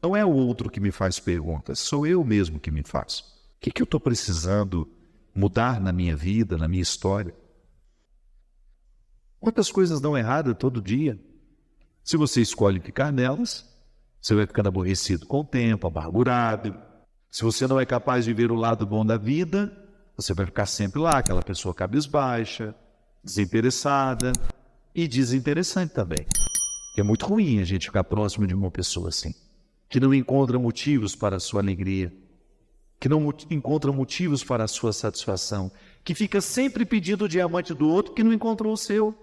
Não é o outro que me faz perguntas, sou eu mesmo que me faço. O que eu estou precisando mudar na minha vida, na minha história? Quantas coisas dão errado todo dia? Se você escolhe ficar nelas, você vai ficando aborrecido com o tempo, amargurado. Se você não é capaz de ver o lado bom da vida, você vai ficar sempre lá, aquela pessoa cabisbaixa, desinteressada e desinteressante também. É muito ruim a gente ficar próximo de uma pessoa assim, que não encontra motivos para a sua alegria, que não encontra motivos para a sua satisfação, que fica sempre pedindo o diamante do outro que não encontrou o seu.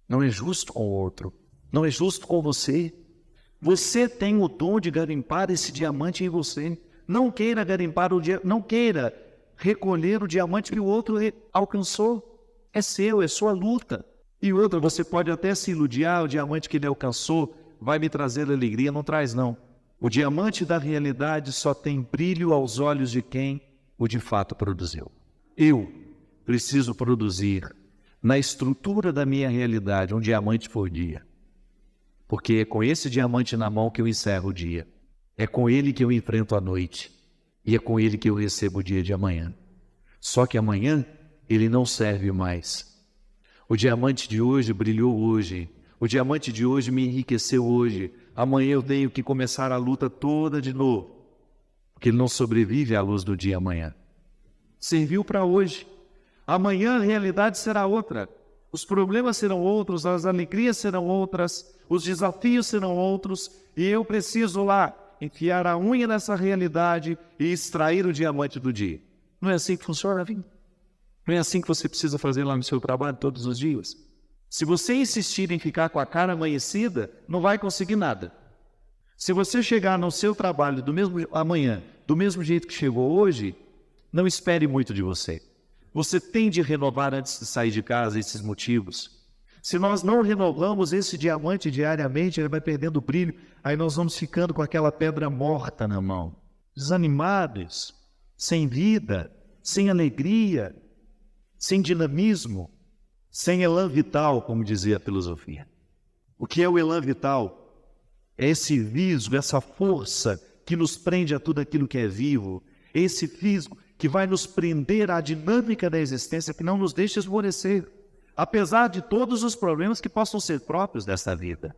Não é justo com o outro, não é justo com você. Você tem o dom de garimpar esse diamante em você. Não queira garimpar não queira recolher o diamante que o outro alcançou. É seu, é sua luta. E outra, você pode até se iludir, o diamante que ele alcançou vai me trazer alegria. Não traz, não. O diamante da realidade só tem brilho aos olhos de quem o de fato produziu. Eu preciso produzir na estrutura da minha realidade um diamante por dia. Porque é com esse diamante na mão que eu encerro o dia. É com ele que eu enfrento a noite. E é com ele que eu recebo o dia de amanhã. Só que amanhã ele não serve mais. O diamante de hoje brilhou hoje. O diamante de hoje me enriqueceu hoje. Amanhã eu tenho que começar a luta toda de novo. Porque ele não sobrevive à luz do dia amanhã. Serviu para hoje. Amanhã a realidade será outra. Os problemas serão outros, as alegrias serão outras, os desafios serão outros. E eu preciso lá enfiar a unha nessa realidade e extrair o diamante do dia. Não é assim que funciona a vida? Não é assim que você precisa fazer lá no seu trabalho todos os dias? Se você insistir em ficar com a cara amanhecida, não vai conseguir nada. Se você chegar no seu trabalho amanhã, do mesmo jeito que chegou hoje, não espere muito de você. Você tem de renovar antes de sair de casa esses motivos. Se nós não renovamos esse diamante diariamente, ele vai perdendo brilho, aí nós vamos ficando com aquela pedra morta na mão, desanimados, sem vida, sem alegria, sem dinamismo, sem elan vital, como dizia a filosofia. O que é o elan vital? É esse visgo, essa força que nos prende a tudo aquilo que é vivo, esse visgo que vai nos prender à dinâmica da existência, que não nos deixa esmorecer, apesar de todos os problemas que possam ser próprios dessa vida.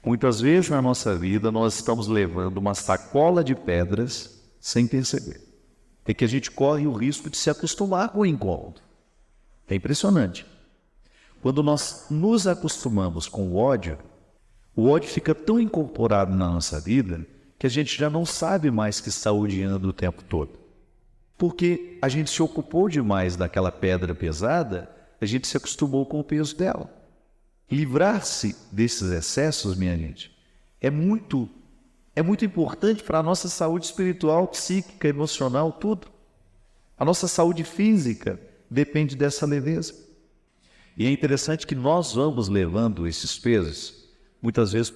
Muitas vezes na nossa vida nós estamos levando uma sacola de pedras sem perceber. É que a gente corre o risco de se acostumar com o incômodo. É impressionante. Quando nós nos acostumamos com o ódio fica tão incorporado na nossa vida que a gente já não sabe mais que está odiando o tempo todo. Porque a gente se ocupou demais daquela pedra pesada, a gente se acostumou com o peso dela. Livrar-se desses excessos, minha gente, é muito importante para a nossa saúde espiritual, psíquica, emocional, tudo. A nossa saúde física depende dessa leveza. E é interessante que nós vamos levando esses pesos, muitas vezes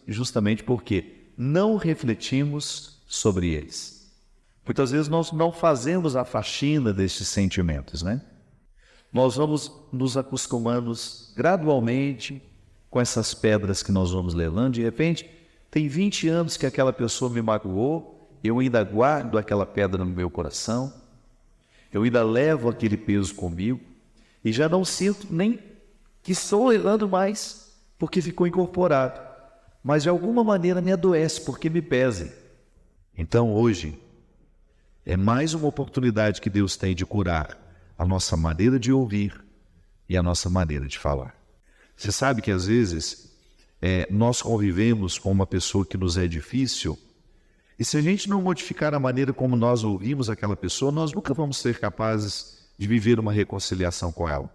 justamente porque não refletimos sobre eles. Muitas vezes nós não fazemos a faxina desses sentimentos, né? Nós vamos nos acostumando gradualmente com essas pedras que nós vamos levando. De repente, tem 20 anos que aquela pessoa me magoou, eu ainda guardo aquela pedra no meu coração, eu ainda levo aquele peso comigo e já não sinto nem que estou levando mais, porque ficou incorporado. Mas de alguma maneira me adoece, porque me pesa. Então hoje é mais uma oportunidade que Deus tem de curar a nossa maneira de ouvir e a nossa maneira de falar. Você sabe que às vezes nós convivemos com uma pessoa que nos é difícil, e se a gente não modificar a maneira como nós ouvimos aquela pessoa, nós nunca vamos ser capazes de viver uma reconciliação com ela.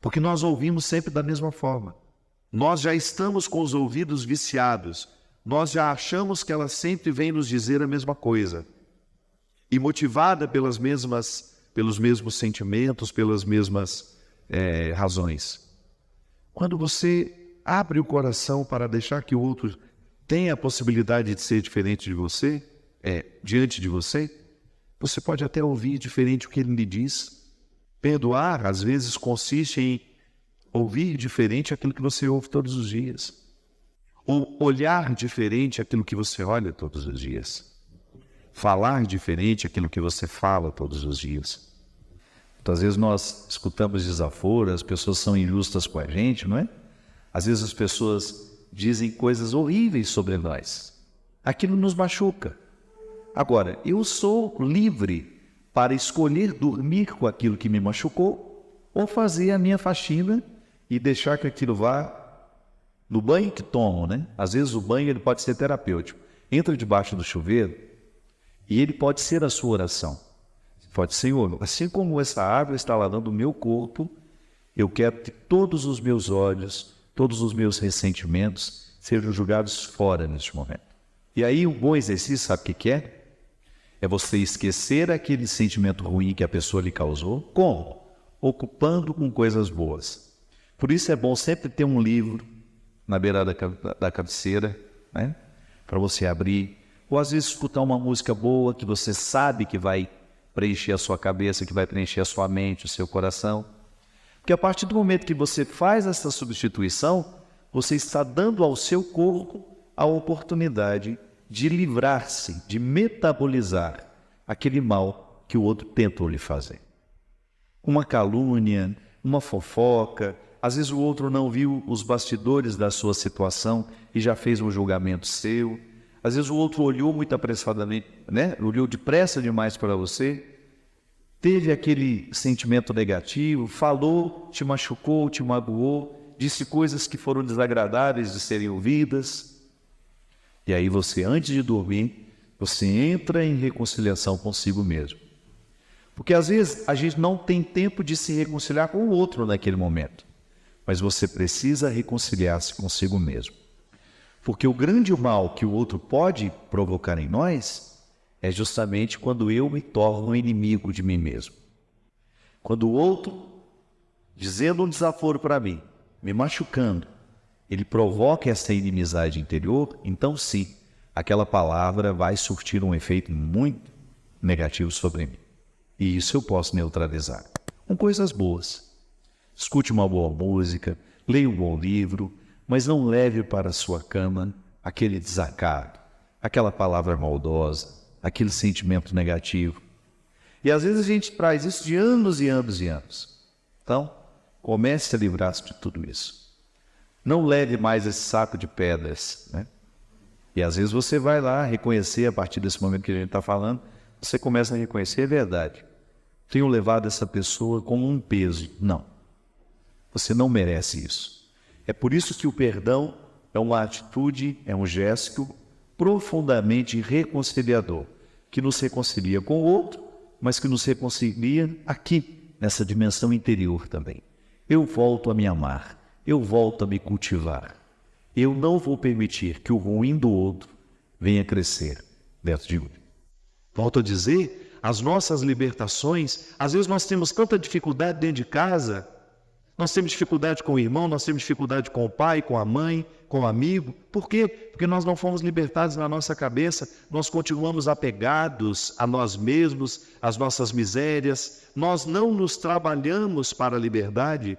Porque nós ouvimos sempre da mesma forma. Nós já estamos com os ouvidos viciados, nós já achamos que ela sempre vem nos dizer a mesma coisa. E motivada pelos mesmos sentimentos, pelas mesmas razões. Quando você abre o coração para deixar que o outro tenha a possibilidade de ser diferente de você, diante de você, você pode até ouvir diferente o que ele lhe diz. Perdoar, às vezes, consiste em ouvir diferente aquilo que você ouve todos os dias. Ou olhar diferente aquilo que você olha todos os dias. Falar diferente aquilo que você fala todos os dias. Muitas vezes nós escutamos desaforo, as pessoas são injustas com a gente, não é? Às vezes as pessoas dizem coisas horríveis sobre nós. Aquilo nos machuca. Agora, eu sou livre para escolher dormir com aquilo que me machucou ou fazer a minha faxina e deixar que aquilo vá no banho que tomo, né? Às vezes o banho ele pode ser terapêutico. Entra debaixo do chuveiro e ele pode ser a sua oração. Pode ser, Senhor, assim como essa água está lavando o meu corpo, eu quero que todos os meus olhos, todos os meus ressentimentos sejam jogados fora neste momento. E aí um bom exercício, sabe o que é? É você esquecer aquele sentimento ruim que a pessoa lhe causou. Como? Ocupando com coisas boas. Por isso é bom sempre ter um livro na beira da cabeceira, né? Para você abrir. Ou às vezes escutar uma música boa que você sabe que vai preencher a sua cabeça, que vai preencher a sua mente, o seu coração. Porque a partir do momento que você faz essa substituição, você está dando ao seu corpo a oportunidade de livrar-se, de metabolizar aquele mal que o outro tentou lhe fazer. Uma calúnia, uma fofoca, às vezes o outro não viu os bastidores da sua situação e já fez um julgamento seu. Às vezes o outro olhou muito apressadamente, né? Olhou depressa demais para você, teve aquele sentimento negativo, falou, te machucou, te magoou, disse coisas que foram desagradáveis de serem ouvidas. E aí você, antes de dormir, você entra em reconciliação consigo mesmo. Porque às vezes a gente não tem tempo de se reconciliar com o outro naquele momento. Mas você precisa reconciliar-se consigo mesmo. Porque o grande mal que o outro pode provocar em nós é justamente quando eu me torno um inimigo de mim mesmo. Quando o outro, dizendo um desaforo para mim, me machucando, ele provoca essa inimizade interior, então sim, aquela palavra vai surtir um efeito muito negativo sobre mim. E isso eu posso neutralizar com coisas boas. Escute uma boa música, leia um bom livro, mas não leve para a sua cama aquele desacato, aquela palavra maldosa, aquele sentimento negativo. E às vezes a gente traz isso de anos e anos e anos. Então, comece a livrar-se de tudo isso. Não leve mais esse saco de pedras, né? E às vezes você vai lá reconhecer, a partir desse momento que a gente está falando, você começa a reconhecer, é verdade. Tenho levado essa pessoa como um peso. Não. Você não merece isso. É por isso que o perdão é uma atitude, é um gesto profundamente reconciliador, que nos reconcilia com o outro, mas que nos reconcilia aqui, nessa dimensão interior também. Eu volto a me amar, eu volto a me cultivar. Eu não vou permitir que o ruim do outro venha crescer dentro de mim. Volto a dizer, as nossas libertações, às vezes nós temos tanta dificuldade dentro de casa. Nós temos dificuldade com o irmão, nós temos dificuldade com o pai, com a mãe, com o amigo. Por quê? Porque nós não fomos libertados na nossa cabeça, nós continuamos apegados a nós mesmos, às nossas misérias. Nós não nos trabalhamos para a liberdade,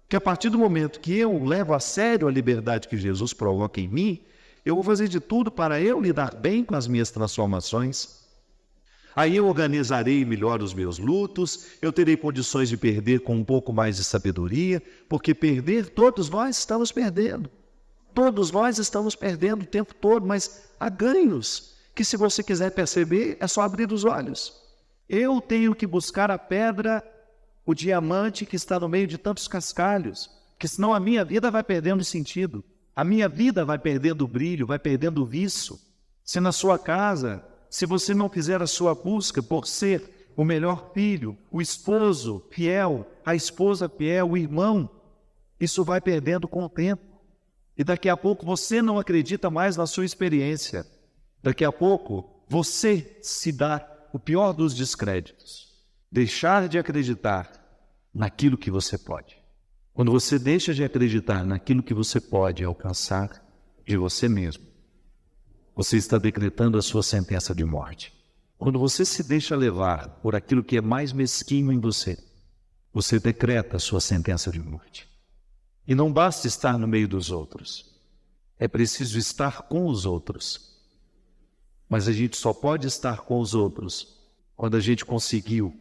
que a partir do momento que eu levo a sério a liberdade que Jesus provoca em mim, eu vou fazer de tudo para eu lidar bem com as minhas transformações. Aí eu organizarei melhor os meus lutos, eu terei condições de perder com um pouco mais de sabedoria, porque perder, todos nós estamos perdendo. Todos nós estamos perdendo o tempo todo, mas há ganhos, que se você quiser perceber, é só abrir os olhos. Eu tenho que buscar a pedra, o diamante que está no meio de tantos cascalhos, porque senão a minha vida vai perdendo sentido. A minha vida vai perdendo o brilho, vai perdendo o viço. Se na sua casa, se você não fizer a sua busca por ser o melhor filho, o esposo fiel, a esposa fiel, o irmão, isso vai perdendo com o tempo. E daqui a pouco você não acredita mais na sua experiência. Daqui a pouco você se dá o pior dos descréditos. Deixar de acreditar naquilo que você pode. Quando você deixa de acreditar naquilo que você pode alcançar de você mesmo, você está decretando a sua sentença de morte. Quando você se deixa levar por aquilo que é mais mesquinho em você, você decreta a sua sentença de morte. E não basta estar no meio dos outros. É preciso estar com os outros. Mas a gente só pode estar com os outros quando a gente conseguiu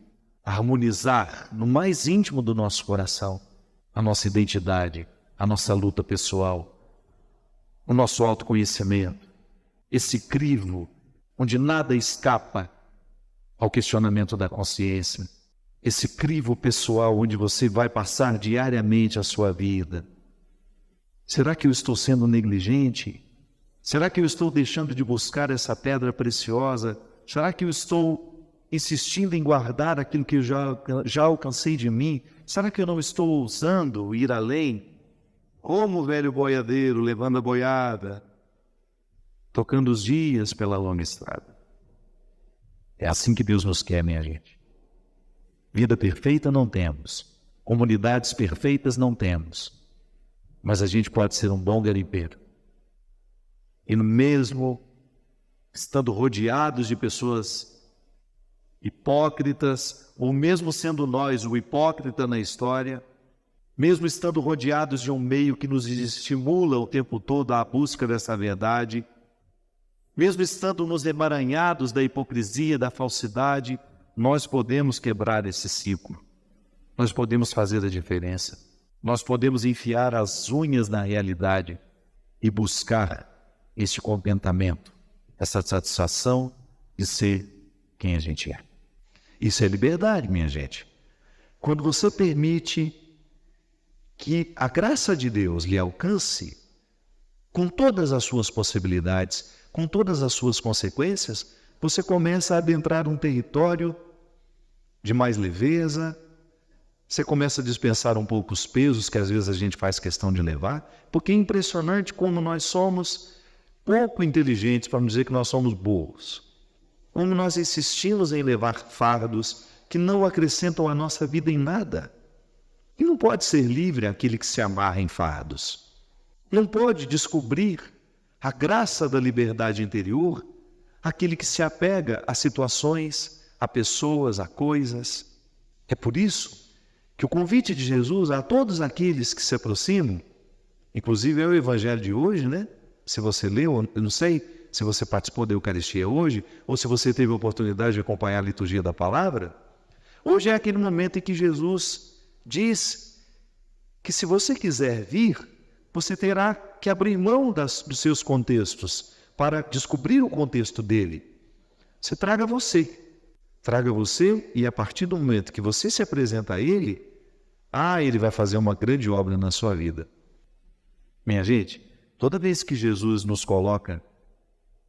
harmonizar no mais íntimo do nosso coração a nossa identidade, a nossa luta pessoal, o nosso autoconhecimento, esse crivo onde nada escapa ao questionamento da consciência, esse crivo pessoal onde você vai passar diariamente a sua vida. Será que eu estou sendo negligente? Será que eu estou deixando de buscar essa pedra preciosa? Será que eu estou insistindo em guardar aquilo que eu já alcancei de mim? Será que eu não estou ousando ir além? Como o velho boiadeiro levando a boiada, tocando os dias pela longa estrada. É assim que Deus nos quer, minha gente. Vida perfeita não temos, comunidades perfeitas não temos, mas a gente pode ser um bom garimpeiro. E mesmo estando rodeados de pessoas hipócritas, ou mesmo sendo nós o hipócrita na história, mesmo estando rodeados de um meio que nos estimula o tempo todo à busca dessa verdade, mesmo estando nos emaranhados da hipocrisia, da falsidade, nós podemos quebrar esse ciclo. Nós podemos fazer a diferença. Nós podemos enfiar as unhas na realidade e buscar este contentamento, essa satisfação de ser quem a gente é. Isso é liberdade, minha gente. Quando você permite que a graça de Deus lhe alcance com todas as suas possibilidades, com todas as suas consequências, você começa a adentrar um território de mais leveza, você começa a dispensar um pouco os pesos que às vezes a gente faz questão de levar, porque é impressionante como nós somos pouco inteligentes, para não dizer que nós somos burros. Como nós insistimos em levar fardos que não acrescentam à nossa vida em nada. E não pode ser livre aquele que se amarra em fardos. Não pode descobrir a graça da liberdade interior aquele que se apega a situações, a pessoas, a coisas. É por isso que o convite de Jesus a todos aqueles que se aproximam, inclusive é o evangelho de hoje, né? Se você leu, eu não sei se você participou da Eucaristia hoje, ou se você teve a oportunidade de acompanhar a liturgia da palavra, hoje é aquele momento em que Jesus diz que se você quiser vir, você terá que abrir mão dos seus contextos para descobrir o contexto dele. Você traga você e a partir do momento que você se apresenta a ele, ele vai fazer uma grande obra na sua vida. Minha gente, toda vez que Jesus nos coloca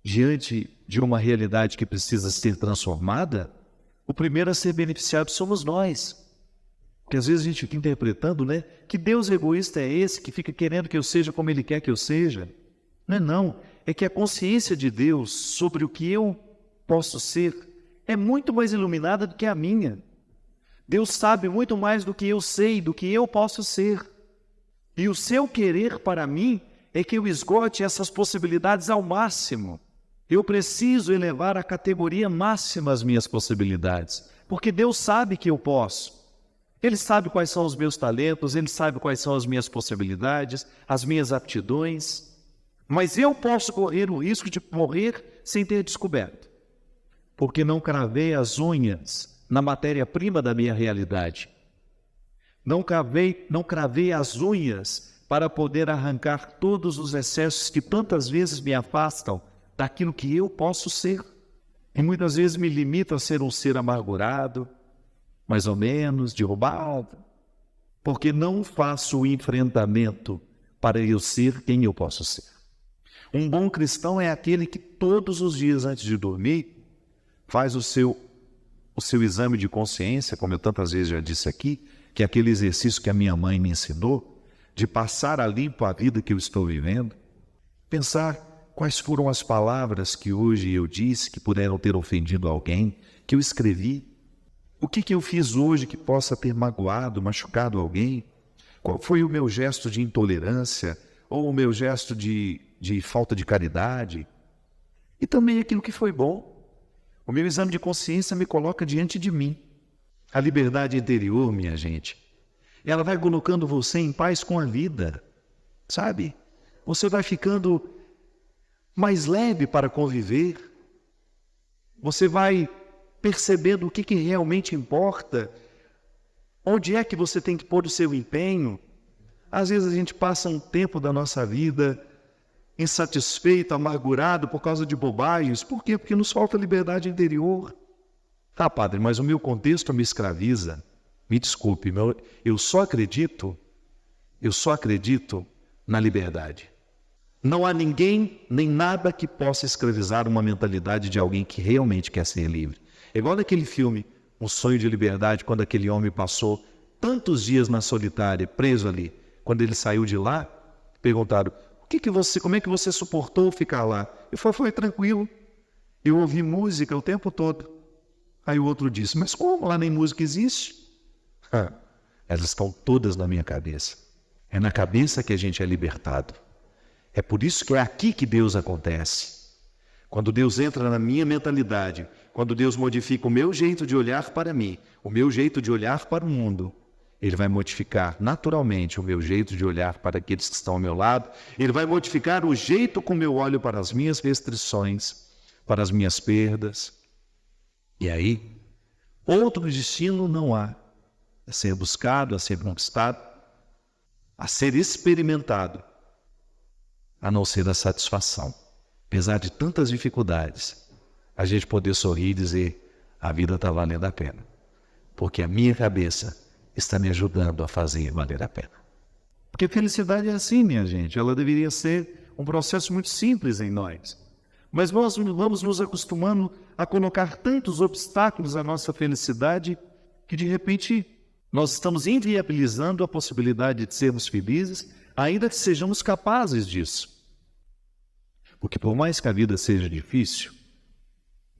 diante de uma realidade que precisa ser transformada, o primeiro a ser beneficiado somos nós. Porque às vezes a gente fica interpretando, né? Que Deus egoísta é esse que fica querendo que eu seja como Ele quer que eu seja? Não. É que a consciência de Deus sobre o que eu posso ser é muito mais iluminada do que a minha. Deus sabe muito mais do que eu sei, do que eu posso ser. E o seu querer para mim é que eu esgote essas possibilidades ao máximo. Eu preciso elevar à categoria máxima as minhas possibilidades, porque Deus sabe que eu posso. Ele sabe quais são os meus talentos, Ele sabe quais são as minhas possibilidades, as minhas aptidões. Mas eu posso correr o risco de morrer sem ter descoberto, porque não cravei as unhas na matéria-prima da minha realidade. Não cravei as unhas para poder arrancar todos os excessos que tantas vezes me afastam daquilo que eu posso ser. E muitas vezes me limito a ser um ser amargurado, mais ou menos, derrubado, porque não faço o enfrentamento para eu ser quem eu posso ser. Um bom cristão é aquele que todos os dias antes de dormir faz o seu exame de consciência, como eu tantas vezes já disse aqui, que é aquele exercício que a minha mãe me ensinou, de passar a limpo a vida que eu estou vivendo, pensar quais foram as palavras que hoje eu disse que puderam ter ofendido alguém, que eu escrevi, o que eu fiz hoje que possa ter magoado, machucado alguém, qual foi o meu gesto de intolerância ou o meu gesto de falta de caridade, e também aquilo que foi bom. O meu exame de consciência me coloca diante de mim. A liberdade interior, minha gente, ela vai colocando você em paz com a vida, sabe? você vai ficando mais leve para conviver, você vai percebendo o que realmente importa, onde é que você tem que pôr o seu empenho. Às vezes a gente passa um tempo da nossa vida insatisfeito, amargurado por causa de bobagens. Por quê? Porque nos falta liberdade interior. Tá, padre, mas o meu contexto me escraviza. Me desculpe, eu só acredito na liberdade. Não há ninguém nem nada que possa escravizar uma mentalidade de alguém que realmente quer ser livre. É igual naquele filme, Um Sonho de Liberdade, quando aquele homem passou tantos dias na solitária, preso ali. Quando ele saiu de lá, perguntaram, como é que você suportou ficar lá? Ele falou, foi tranquilo, eu ouvi música o tempo todo. Aí o outro disse, mas como? Lá nem música existe? Elas estão todas na minha cabeça. É na cabeça que a gente é libertado. É por isso que é aqui que Deus acontece. Quando Deus entra na minha mentalidade, quando Deus modifica o meu jeito de olhar para mim, o meu jeito de olhar para o mundo, Ele vai modificar naturalmente o meu jeito de olhar para aqueles que estão ao meu lado, Ele vai modificar o jeito como eu olho para as minhas restrições, para as minhas perdas. E aí, outro destino não há. A ser buscado, a ser conquistado, a ser experimentado, a não ser a satisfação. Apesar de tantas dificuldades, a gente poder sorrir e dizer, a vida está valendo a pena. Porque a minha cabeça está me ajudando a fazer valer a pena. Porque felicidade é assim, minha gente. Ela deveria ser um processo muito simples em nós. Mas nós vamos nos acostumando a colocar tantos obstáculos à nossa felicidade que, de repente, nós estamos inviabilizando a possibilidade de sermos felizes, ainda que sejamos capazes disso. Porque por mais que a vida seja difícil,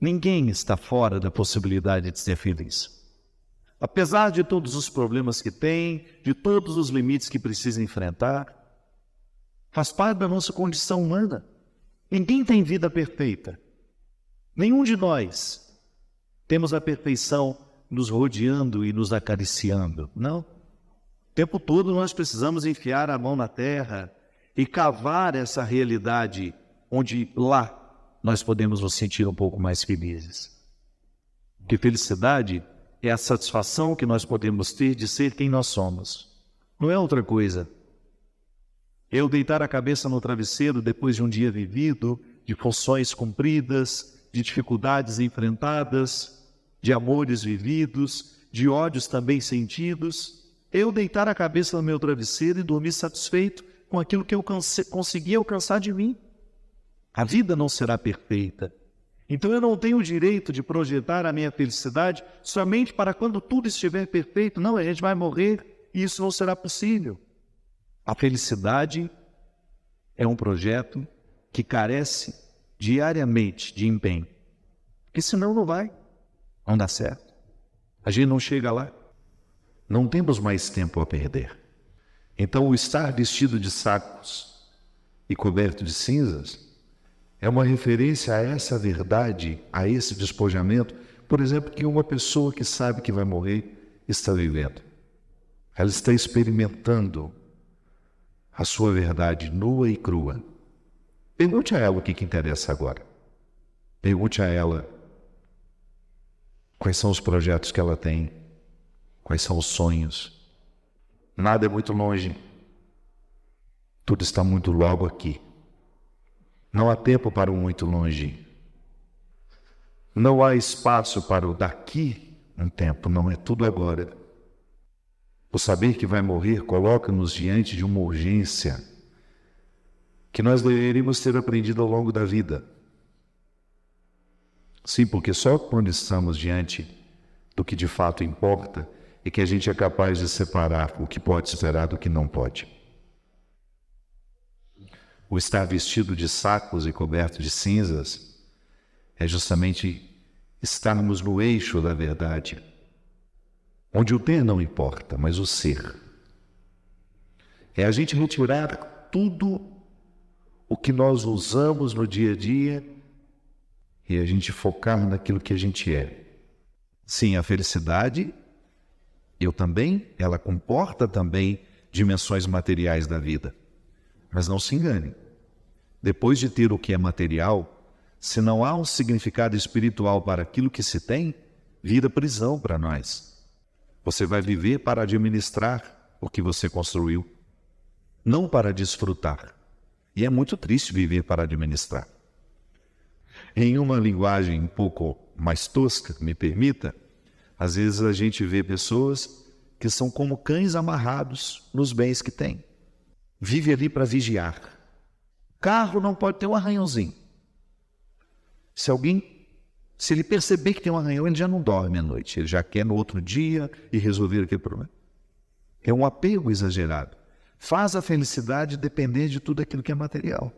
ninguém está fora da possibilidade de ser feliz. Apesar de todos os problemas que tem, de todos os limites que precisa enfrentar, faz parte da nossa condição humana. Ninguém tem vida perfeita. Nenhum de nós temos a perfeição nos rodeando e nos acariciando. Não. O tempo todo nós precisamos enfiar a mão na terra e cavar essa realidade onde lá nós podemos nos sentir um pouco mais felizes. Porque felicidade é a satisfação que nós podemos ter de ser quem nós somos. Não é outra coisa. Eu deitar a cabeça no travesseiro depois de um dia vivido, de funções cumpridas, de dificuldades enfrentadas, de amores vividos, de ódios também sentidos. Eu deitar a cabeça no meu travesseiro e dormir satisfeito com aquilo que eu consegui alcançar de mim. A vida não será perfeita. Então eu não tenho o direito de projetar a minha felicidade somente para quando tudo estiver perfeito. Não, a gente vai morrer e isso não será possível. A felicidade é um projeto que carece diariamente de empenho. Porque senão não vai, não dá certo. A gente não chega lá. Não temos mais tempo a perder. Então o estar vestido de sacos e coberto de cinzas é uma referência a essa verdade, a esse despojamento, por exemplo, que uma pessoa que sabe que vai morrer está vivendo. Ela está experimentando a sua verdade nua e crua. Pergunte a ela o que interessa agora. Pergunte a ela quais são os projetos que ela tem, quais são os sonhos. Nada é muito longe. Tudo está muito logo aqui. Não há tempo para o muito longe. Não há espaço para o daqui um tempo, não é tudo agora. O saber que vai morrer coloca-nos diante de uma urgência que nós deveríamos ter aprendido ao longo da vida. Sim, porque só quando estamos diante do que de fato importa é que a gente é capaz de separar o que pode esperar do que não pode. O estar vestido de sacos e coberto de cinzas é justamente estarmos no eixo da verdade, onde o ter não importa, mas o ser. É a gente retirar tudo o que nós usamos no dia a dia e a gente focar naquilo que a gente é. Sim, a felicidade, ela comporta também dimensões materiais da vida. Mas não se engane. Depois de ter o que é material, se não há um significado espiritual para aquilo que se tem, vira prisão para nós. Você vai viver para administrar o que você construiu, não para desfrutar. E é muito triste viver para administrar. Em uma linguagem um pouco mais tosca, me permita, às vezes a gente vê pessoas que são como cães amarrados nos bens que têm. Vive ali para vigiar. Carro não pode ter um arranhãozinho. Se ele perceber que tem um arranhão, ele já não dorme à noite. Ele já quer no outro dia e resolver aquele problema. É um apego exagerado. Faz a felicidade depender de tudo aquilo que é material.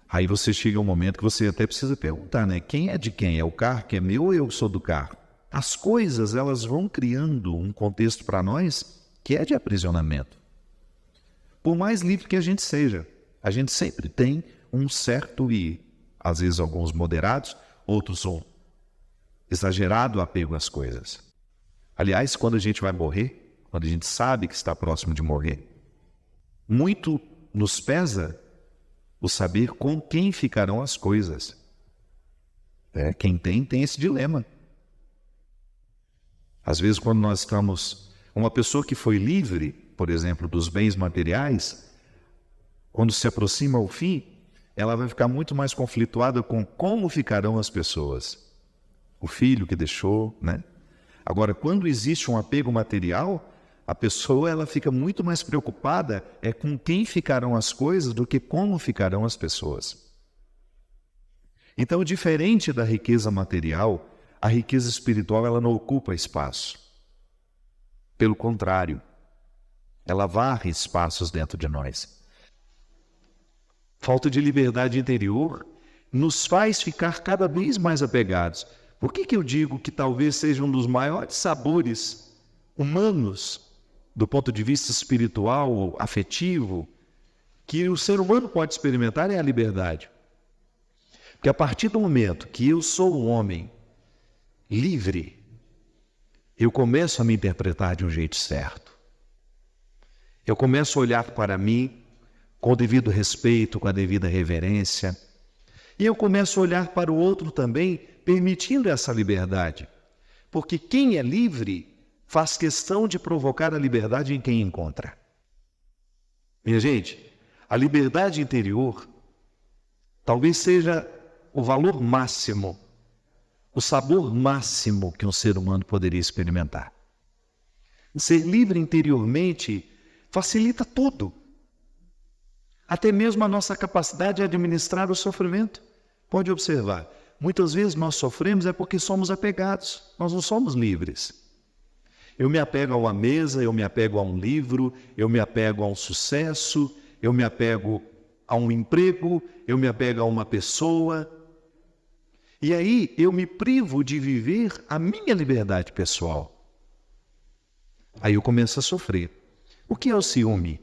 Aí você chega a um momento que você até precisa perguntar, né? Quem é de quem? É o carro que é meu ou eu sou do carro? As coisas, elas vão criando um contexto para nós que é de aprisionamento. Por mais livre que a gente seja, a gente sempre tem um certo e, às vezes, alguns moderados, outros um exagerado apego às coisas. Aliás, quando a gente vai morrer, quando a gente sabe que está próximo de morrer, muito nos pesa o saber com quem ficarão as coisas. Quem tem esse dilema. Às vezes, quando nós estamos... Uma pessoa que foi livre, por exemplo, dos bens materiais, quando se aproxima ao fim, ela vai ficar muito mais conflituada com como ficarão as pessoas. O filho que deixou, né? Agora, quando existe um apego material, a pessoa ela fica muito mais preocupada com quem ficarão as coisas do que como ficarão as pessoas. Então, diferente da riqueza material, a riqueza espiritual ela não ocupa espaço. Pelo contrário, ela varre espaços dentro de nós. Falta de liberdade interior nos faz ficar cada vez mais apegados. Por que eu digo que talvez seja um dos maiores sabores humanos, do ponto de vista espiritual ou afetivo, que o ser humano pode experimentar é a liberdade. Porque a partir do momento que eu sou um homem livre, eu começo a me interpretar de um jeito certo. Eu começo a olhar para mim com o devido respeito, com a devida reverência. E eu começo a olhar para o outro também, permitindo essa liberdade. Porque quem é livre faz questão de provocar a liberdade em quem encontra. Minha gente, a liberdade interior talvez seja o valor máximo, o sabor máximo que um ser humano poderia experimentar. Ser livre interiormente facilita tudo. Até mesmo a nossa capacidade de administrar o sofrimento. Pode observar, muitas vezes nós sofremos porque somos apegados, nós não somos livres. Eu me apego a uma mesa, eu me apego a um livro, eu me apego a um sucesso, eu me apego a um emprego, eu me apego a uma pessoa. E aí eu me privo de viver a minha liberdade pessoal. Aí eu começo a sofrer. O que é o ciúme?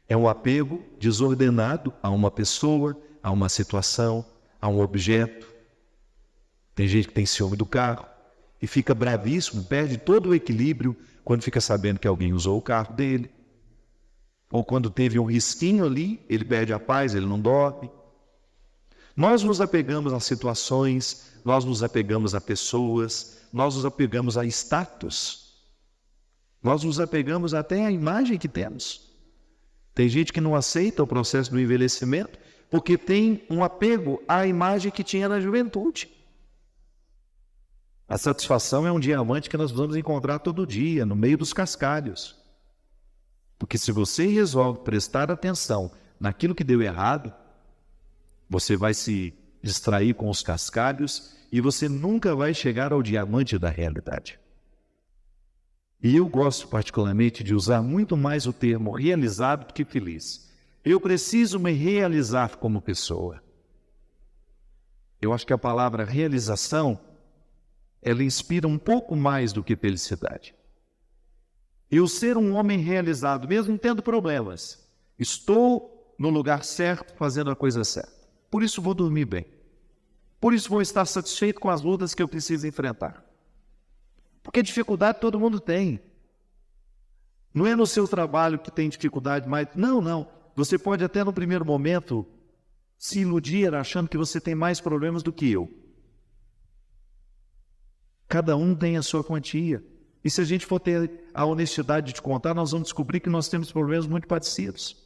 É um apego desordenado a uma pessoa, a uma situação, a um objeto. Tem gente que tem ciúme do carro e fica bravíssimo, perde todo o equilíbrio quando fica sabendo que alguém usou o carro dele. Ou quando teve um risquinho ali, ele perde a paz, ele não dorme. Nós nos apegamos a situações, nós nos apegamos a pessoas, nós nos apegamos a status. Nós nos apegamos até à imagem que temos. Tem gente que não aceita o processo do envelhecimento porque tem um apego à imagem que tinha na juventude. A satisfação é um diamante que nós vamos encontrar todo dia, no meio dos cascalhos. Porque se você resolve prestar atenção naquilo que deu errado, você vai se distrair com os cascalhos e você nunca vai chegar ao diamante da realidade. E eu gosto particularmente de usar muito mais o termo realizado do que feliz. Eu preciso me realizar como pessoa. Eu acho que a palavra realização, ela inspira um pouco mais do que felicidade. Eu ser um homem realizado, mesmo tendo problemas, estou no lugar certo, fazendo a coisa certa. Por isso vou dormir bem. Por isso vou estar satisfeito com as lutas que eu preciso enfrentar. Porque dificuldade todo mundo tem. Não é no seu trabalho que tem dificuldade, mas não. Você pode até no primeiro momento se iludir achando que você tem mais problemas do que eu. Cada um tem a sua quantia. E se a gente for ter a honestidade de contar, nós vamos descobrir que nós temos problemas muito parecidos.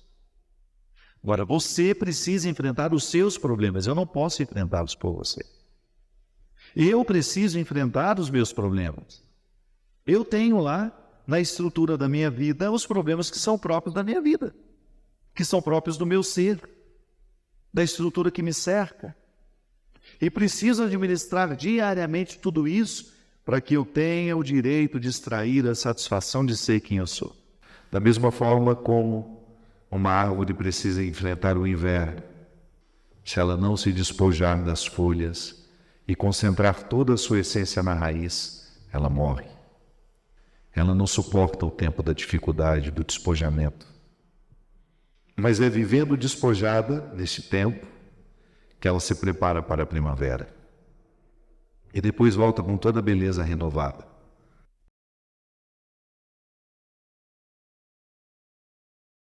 Agora, você precisa enfrentar os seus problemas. Eu não posso enfrentá-los por você. Eu preciso enfrentar os meus problemas. Eu tenho lá, na estrutura da minha vida, os problemas que são próprios da minha vida, que são próprios do meu ser, da estrutura que me cerca. E preciso administrar diariamente tudo isso para que eu tenha o direito de extrair a satisfação de ser quem eu sou. Da mesma forma como uma árvore precisa enfrentar o inverno, se ela não se despojar das folhas e concentrar toda a sua essência na raiz, ela morre. Ela não suporta o tempo da dificuldade, do despojamento. Mas é vivendo despojada nesse tempo que ela se prepara para a primavera. E depois volta com toda a beleza renovada.